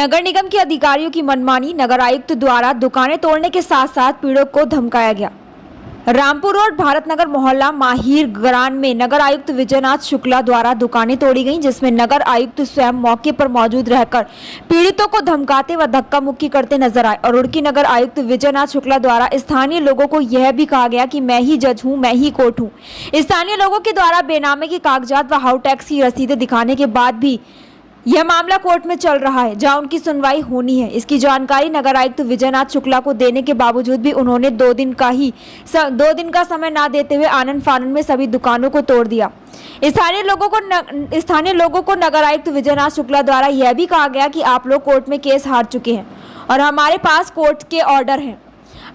नगर निगम के अधिकारियों की मनमानी, नगर आयुक्त द्वारा दुकानें तोड़ने के साथ साथ पीड़ितों को धमकाया गया। रामपुर रोड भारत नगर मोहल्ला माहिर ग्रान में नगर आयुक्त विजयनाथ शुक्ला द्वारा दुकानें तोड़ी गईं, जिसमें नगर आयुक्त स्वयं मौके पर मौजूद रहकर पीड़ितों को धमकाते व धक्का मुक्की करते नजर आए। और रुड़की नगर आयुक्त विजयनाथ शुक्ला द्वारा स्थानीय लोगों को यह भी कहा गया कि मैं ही जज हूं, मैं ही कोर्ट हूं। स्थानीय लोगों के द्वारा बेनामे के कागजात व हाउस टैक्स की रसीदें दिखाने के बाद भी यह मामला कोर्ट में चल रहा है, जहां उनकी सुनवाई होनी है। इसकी जानकारी नगर आयुक्त विजयनाथ शुक्ला को देने के बावजूद भी उन्होंने 2 दिन का समय ना देते हुए आनन फानन में सभी दुकानों को तोड़ दिया। स्थानीय लोगों को नगर आयुक्त विजयनाथ शुक्ला द्वारा यह भी कहा गया कि आप लोग कोर्ट में केस हार चुके हैं और हमारे पास कोर्ट के ऑर्डर हैं,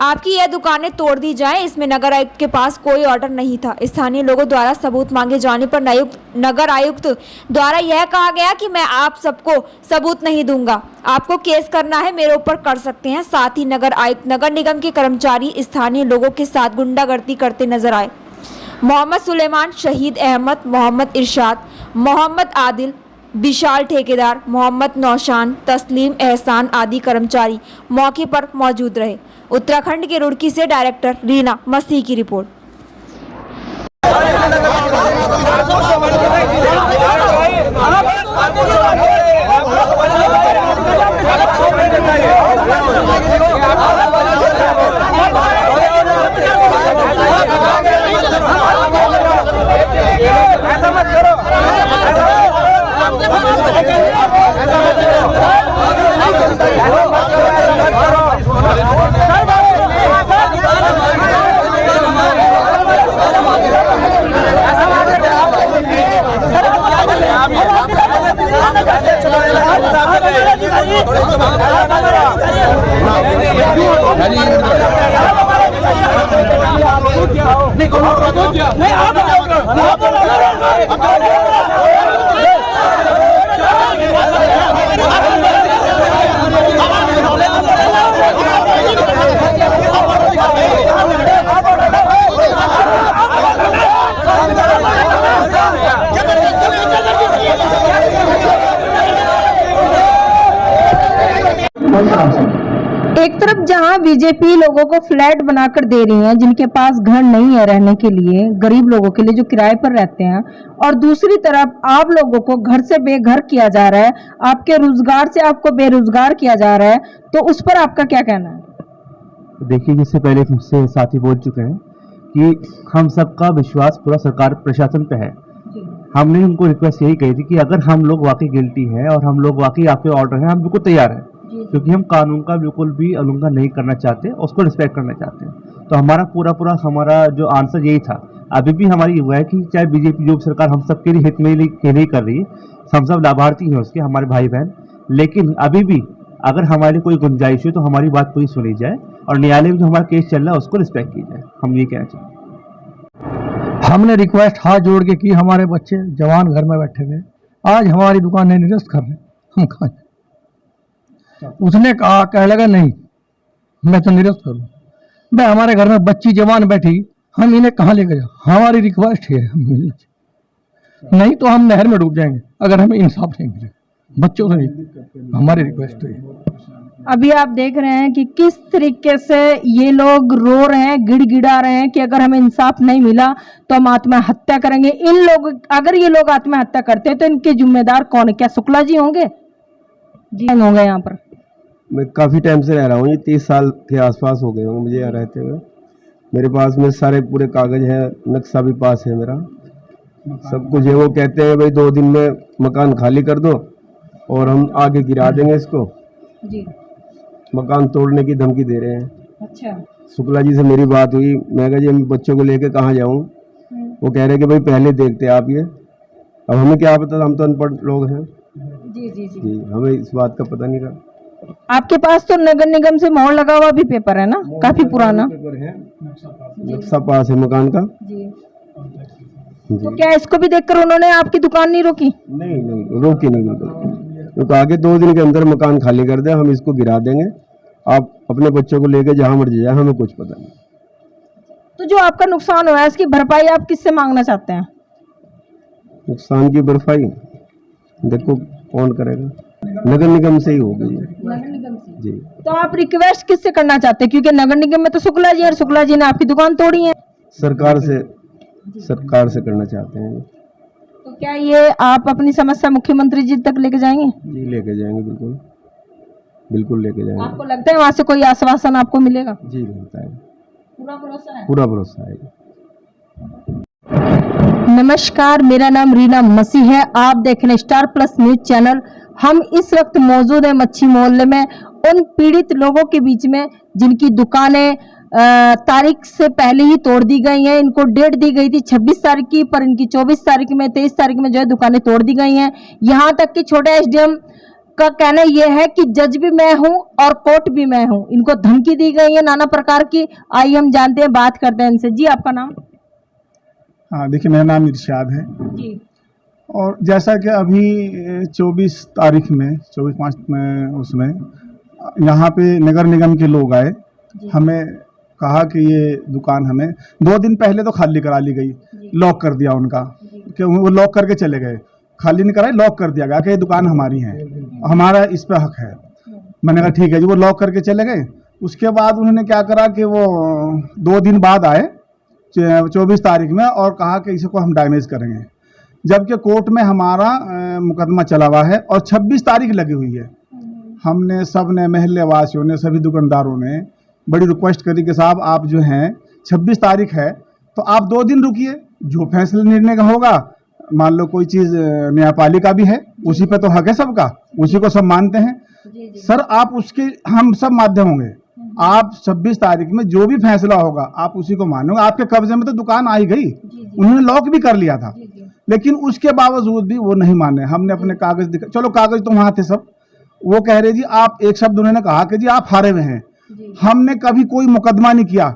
आपकी यह दुकानें तोड़ दी जाएं। इसमें नगर आयुक्त के पास कोई ऑर्डर नहीं था। स्थानीय लोगों द्वारा सबूत मांगे जाने पर नगर आयुक्त द्वारा यह कहा गया कि मैं आप सबको सबूत नहीं दूंगा, आपको केस करना है मेरे ऊपर कर सकते हैं। साथ ही नगर आयुक्त, नगर निगम के कर्मचारी स्थानीय लोगों के साथ गुंडागर्दी करते नजर आए। मोहम्मद सुलेमान, शहीद अहमद, मोहम्मद इरशाद, मोहम्मद आदिल, विशाल ठेकेदार, मोहम्मद नौशान, तस्लीम एहसान आदि कर्मचारी मौके पर मौजूद रहे। उत्तराखंड के रुड़की से डायरेक्टर रीना मसीह की रिपोर्ट। एक तरफ जहां बीजेपी लोगों को फ्लैट बनाकर दे रही है, जिनके पास घर नहीं है रहने के लिए, गरीब लोगों के लिए जो किराए पर रहते हैं, और दूसरी तरफ आप लोगों को घर से बेघर किया जा रहा है, आपके रोजगार से आपको बेरोजगार किया जा रहा है, तो उस पर आपका क्या कहना है? देखिए, जिससे पहले मुझसे साथी बोल चुके हैं कि हम सबका विश्वास पूरा सरकार प्रशासन पे है। हमने उनको रिक्वेस्ट यही कही थी कि अगर हम लोग वाकई गिल्टी हैं और हम लोग वाकई आपके ऑर्डर हैं, हम बिल्कुल तैयार हैं, क्योंकि हम कानून का बिल्कुल भी उल्लंघन नहीं करना चाहते, उसको रिस्पेक्ट करना चाहते हैं। तो हमारा पूरा हमारा जो आंसर यही था। अभी भी हमारी हुआ है कि चाहे बीजेपी जो सरकार हम सबके हित में नहीं कर रही, हम सब लाभार्थी हैं उसके, हमारे भाई बहन, लेकिन अभी भी अगर हमारे कोई गुंजाइश है तो हमारी बात पूरी सुनी जाए और न्यायालय में जो हमारा केस चल रहा है उसको रिस्पेक्ट की जाए। हम ये कहना चाहते हैं। हमने रिक्वेस्ट हाथ जोड़ के की, हमारे बच्चे जवान घर में बैठे हुए, आज हमारी दुकानें निरस्त कर रहे, हम कहाँ? उसने कहा, कह लगा नहीं मैं तो निरस्त करूँ, मैं हमारे घर में बच्ची जवान बैठी, हम इन्हें कहाँ लेकर जाओ? हमारी रिक्वेस्ट है, हम मिलना चाहिए, नहीं तो हम नहर में डूब जाएंगे अगर हमें इंसाफ नहीं मिले। बच्चों से नहीं, हमारी रिक्वेस्ट है। अभी आप देख रहे हैं कि किस तरीके से ये लोग रो रहे हैं, गिड़गिड़ा रहे हैं कि अगर हमें इंसाफ नहीं मिला तो हम आत्महत्या करेंगे। अगर ये लोग आत्महत्या करते हैं तो इनके जिम्मेदार कौन है? क्या शुक्ला जी होंगे? जी होंगे। यहाँ पर मैं काफ़ी टाइम से रह रहा हूँ, ये 30 साल के आसपास हो गए होंगे मुझे यहाँ रहते हुए। मेरे पास में सारे पूरे कागज़ हैं, नक्शा भी पास है मेरा, सब कुछ है। वो कहते हैं भाई 2 दिन में मकान खाली कर दो और हम आगे गिरा देंगे इसको जी। मकान तोड़ने की धमकी दे रहे हैं। अच्छा। शुक्ला जी से मेरी बात हुई, मैं कहा जी मैं बच्चों को लेके कहाँ जाऊँ? वो कह रहे कि भाई पहले देखते आप ये, अब हमें क्या पता, हम तो अनपढ़ लोग हैं। जी, हमें इस बात का पता नहीं था। आपके पास तो नगर निगम से मोहर लगा हुआ भी पेपर है ना, काफी पुराना पेपर है, नक्शा पास है मकान का जी। तो क्या इसको भी देखकर उन्होंने आपकी दुकान नहीं रोकी? नहीं रोकी नहीं, बिल्कुल। तो आगे 2 दिन के अंदर मकान खाली कर दे, हम इसको गिरा देंगे, आप अपने बच्चों को लेके जहाँ मर्जी जाए, हमें कुछ पता नहीं। तो जो आपका नुकसान हुआ है इसकी भरपाई आप किससे मांगना चाहते हैं? नुकसान की भरपाई देखो कौन करेगा। नगर निगम से ही होगी नगर निगम से। जी। तो आप रिक्वेस्ट किससे करना चाहते हैं, क्योंकि नगर निगम में तो शुक्ला जी और शुक्ला जी ने आपकी दुकान तोड़ी है, सरकार से करना चाहते हैं। तो क्या ये आप अपनी समस्या मुख्यमंत्री जी तक लेके जाएंगे? जी लेके जाएंगे, बिल्कुल बिल्कुल लेके जाएंगे। आपको लगता है वहां से कोई आश्वासन आपको मिलेगा? जी मिलता है, पूरा भरोसा है। पूरा भरोसा है। नमस्कार, मेरा नाम रीना मसीह है। आप देख रहे हैं स्टार प्लस न्यूज चैनल। हम इस वक्त मौजूद है मच्छी मोहल्ले में, उन पीड़ित लोगों के बीच में जिनकी दुकानें तारीख से पहले ही तोड़ दी गई हैं। इनको डेट दी गई थी 26 तारीख की, पर इनकी 24 तारीख में 23 तारीख में जो है दुकानें तोड़ दी गई हैं। यहाँ तक कि छोटे एसडीएम का कहना यह है कि जज भी मैं हूं और कोर्ट भी मैं हूं। इनको धमकी दी गई है नाना प्रकार की। आइए हम जानते हैं, बात करते हैं इनसे। जी आपका नाम? हाँ देखिए, मेरा नाम इरशाद है। जी। और जैसा कि अभी 24 तारीख में 24/5 में उसमें यहाँ पे नगर निगम के लोग आए, हमें कहा कि ये दुकान हमें 2 दिन पहले तो खाली करा ली गई, लॉक कर दिया उनका, कि वो लॉक करके चले गए। खाली नहीं कराई, लॉक कर दिया गया कि ये दुकान हमारी है, हमारा इस पर हक है। मैंने कहा ठीक है जी, वो लॉक करके चले गए। उसके बाद उन्होंने क्या करा कि वो 2 दिन बाद आए 24 तारीख में और कहा कि इसको हम डैमेज करेंगे, जबकि कोर्ट में हमारा मुकदमा चला हुआ है और 26 तारीख लगी हुई है। हमने सब ने, महल्ले वासियों ने, सभी दुकानदारों ने बड़ी रिक्वेस्ट करी कि साहब आप जो हैं 26 तारीख है तो आप 2 दिन रुकिए, जो फैसला निर्णय का होगा, मान लो कोई चीज़ न्यायपालिका भी है, उसी पे तो हक है सबका, उसी को सब मानते हैं। सर आप उसके, हम सब माध्यम होंगे, आप 26 तारीख में जो भी फैसला होगा आप उसी को मानोगे। आपके कब्जे में तो दुकान आई गई, उन्होंने लॉक भी कर लिया था, लेकिन उसके बावजूद भी वो नहीं माने। हमने अपने कागज दिखा, चलो कागज तो वहां थे सब, वो कह रहे जी आप, एक शब्द उन्होंने कहा कि जी आप हारे हुए हैं। हमने कभी कोई मुकदमा नहीं किया,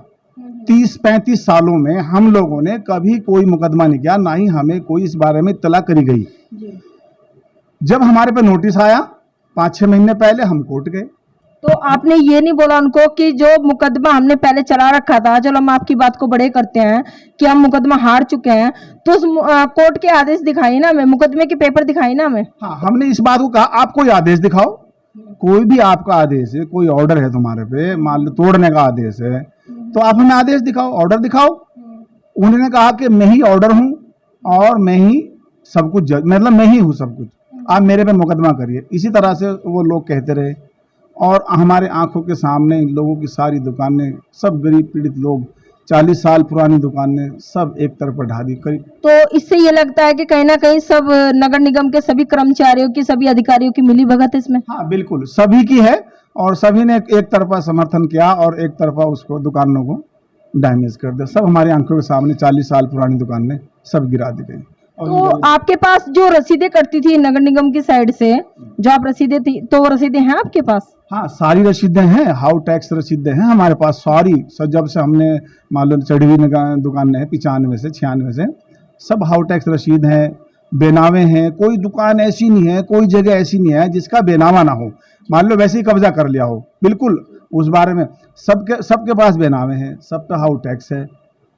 30-35 सालों में हम लोगों ने कभी कोई मुकदमा नहीं किया, ना ही हमें कोई इस बारे में इत्तला करी गई। जब हमारे पे नोटिस आया 5-6 महीने पहले, हम कोर्ट गए। तो आपने ये नहीं बोला उनको कि जो मुकदमा हमने पहले चला रखा था, चलो हम आपकी बात को बड़े करते हैं कि हम मुकदमा हार चुके हैं, तो उस कोर्ट के आदेश दिखाई ना हमें, मुकदमे के पेपर दिखाई ना हमें। हाँ, हमने इस बात को कहा आप कोई आदेश दिखाओ, कोई भी आपका आदेश है, कोई ऑर्डर है तुम्हारे पे, मान लो तोड़ने का आदेश है, तो आप हमें आदेश दिखाओ, ऑर्डर दिखाओ। उन्होंने कहा कि मैं ही ऑर्डर हूँ और मैं ही सब कुछ मतलब मैं ही हूँ सब कुछ, आप मेरे पे मुकदमा करिए। इसी तरह से वो लोग कहते रहे और हमारे आंखों के सामने इन लोगों की सारी दुकानें, सब गरीब पीड़ित लोग, 40 साल पुरानी दुकानें सब एक तरफ ढा दी करीब। तो इससे ये लगता है कि कहीं ना कहीं सब नगर निगम के सभी कर्मचारियों की, सभी अधिकारियों की मिली भगत है इसमें। हाँ बिल्कुल, सभी की है और सभी ने एक तरफा समर्थन किया और एक तरफा उसको, दुकानों को डैमेज कर दिया। सब हमारी आंखों के सामने 40 साल पुरानी दुकानें सब गिरा दी गई। तो आपके पास जो रसीदें करती थी नगर निगम की साइड से, जो आप रसीदें थी, तो वो रसीदें हैं आपके पास? हाँ, सारी रसीदें हैं, हाउ टैक्स रसीदें हैं हमारे पास सारी। जब से हमने मान लो चढ़ी हुई दुकान है 95 से 96 से, सब हाउ टैक्स रसीद हैं, बेनामे हैं। कोई दुकान ऐसी नहीं है, कोई जगह ऐसी नहीं है जिसका बेनामा ना हो। मान लो वैसे ही कब्जा कर लिया हो, बिल्कुल उस बारे में सबके पास बेनामे हैं, सब पे हाउ टैक्स है,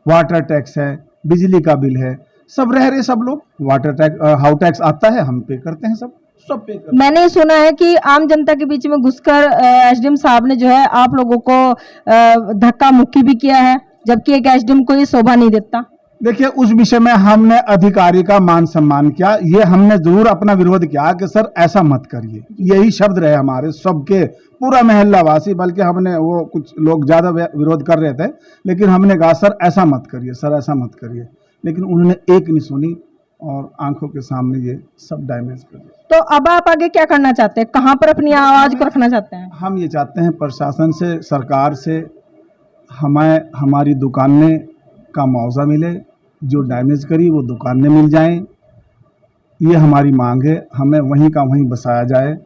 वाटर टैक्स है, बिजली का बिल है, सब रह रहे सब लोग। वाटर टैक्स, हाउ टैक्स आता है, हम पे करते हैं, सब पे करते हैं। मैंने सुना है कि आम जनता के बीच में घुसकर एसडीएम साहब ने जो है आप लोगों को धक्का मुक्की भी किया है, जबकि एक एसडीएम को ये शोभा नहीं देता। देखिए, उस विषय में हमने अधिकारी का मान सम्मान किया, ये हमने जरूर अपना विरोध किया कि सर ऐसा मत करिए। यही शब्द रहे हमारे सबके, पूरा मोहल्ला वासी, बल्कि हमने, वो कुछ लोग ज्यादा विरोध कर रहे थे, लेकिन हमने कहा सर ऐसा मत करिए, सर ऐसा मत करिए, लेकिन उन्होंने एक नहीं सुनी और आंखों के सामने ये सब डैमेज कर दिया। तो अब आप आगे क्या करना चाहते हैं, कहाँ पर अपनी आवाज को रखना चाहते हैं? हम ये चाहते हैं प्रशासन से, सरकार से हमें हमारी दुकानें का मुआवजा मिले, जो डैमेज करी वो दुकानें मिल जाएं, ये हमारी मांग है। हमें वहीं का वहीं बसाया जाए,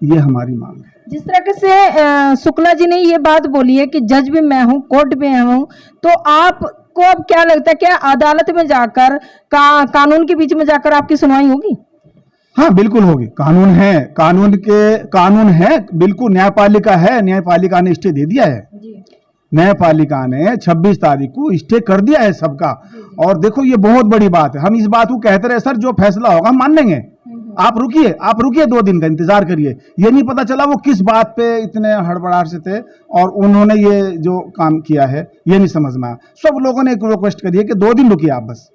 ये हमारी मांग है। जिस तरह से शुक्ला जी ने ये बात बोली है कि जज भी मैं हूँ, कोर्ट भी मैं हूँ, तो आपको अब क्या लगता है, क्या अदालत में जाकर कानून के बीच में जाकर आपकी सुनवाई होगी? हाँ बिल्कुल होगी, कानून है, कानून है, बिल्कुल न्यायपालिका है, न्यायपालिका ने स्टे दे दिया है। न्यायपालिका ने 26 तारीख को स्टे कर दिया है सबका। और देखो ये बहुत बड़ी बात है, हम इस बात को कहते रहे सर जो फैसला होगा हम मान लेंगे, आप रुकिए 2 दिन का इंतजार करिए। ये नहीं पता चला वो किस बात पे इतने हड़बड़ाहट से थे और उन्होंने ये जो काम किया है ये नहीं समझ में आया। सब लोगों ने एक रिक्वेस्ट करी है कि 2 दिन रुकिए, आप बस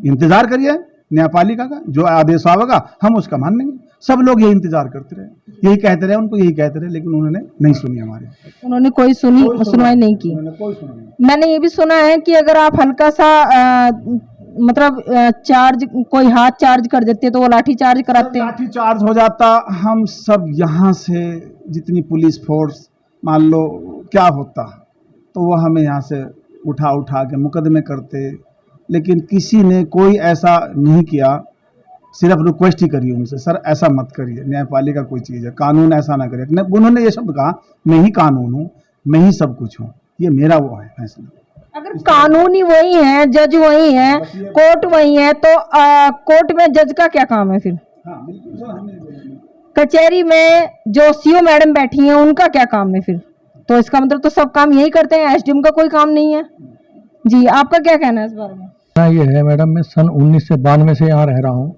इंतजार करिए, न्यायपालिका का जो आदेश आवेगा हम उसका मान लेंगे। सब लोग यही इंतजार करते रहे, यही कहते रहे, उनको यही कहते रहे, लेकिन उन्होंने नहीं सुनी हमारी। उन्होंने कोई सुनवाई नहीं की। कोई सुनी नहीं। मैंने ये भी सुना है कि अगर आप हल्का सा मतलब चार्ज, कोई हाथ चार्ज कर देते तो वो लाठी चार्ज कराते हैं। लाठी चार्ज हो जाता, हम सब यहाँ से जितनी पुलिस फोर्स मान लो क्या होता, तो वो हमें यहाँ से उठा के मुकदमे करते, लेकिन किसी ने कोई ऐसा नहीं किया। सिर्फ रिक्वेस्ट ही करी उनसे, सर ऐसा मत करिए, न्यायपालिका कोई चीज़ है, कानून ऐसा ना करे। उन्होंने ये शब्द कहा, मैं ही कानून हूँ, मैं ही सब कुछ हूँ, ये मेरा वो है फैसला। अगर कानून ही वही है, जज वही है, कोर्ट वही है, तो कोर्ट में जज का क्या काम है फिर? हाँ बिल्कुल सर, हमने कचहरी में जो सीओ मैडम बैठी हैं उनका क्या काम है फिर? तो इसका मतलब तो सब काम यही करते हैं, एसडीएम का कोई काम नहीं है। जी, आपका क्या कहना है इस बारे में? ये है मैडम, मैं सन 1992 से यहाँ रह रहा हूँ।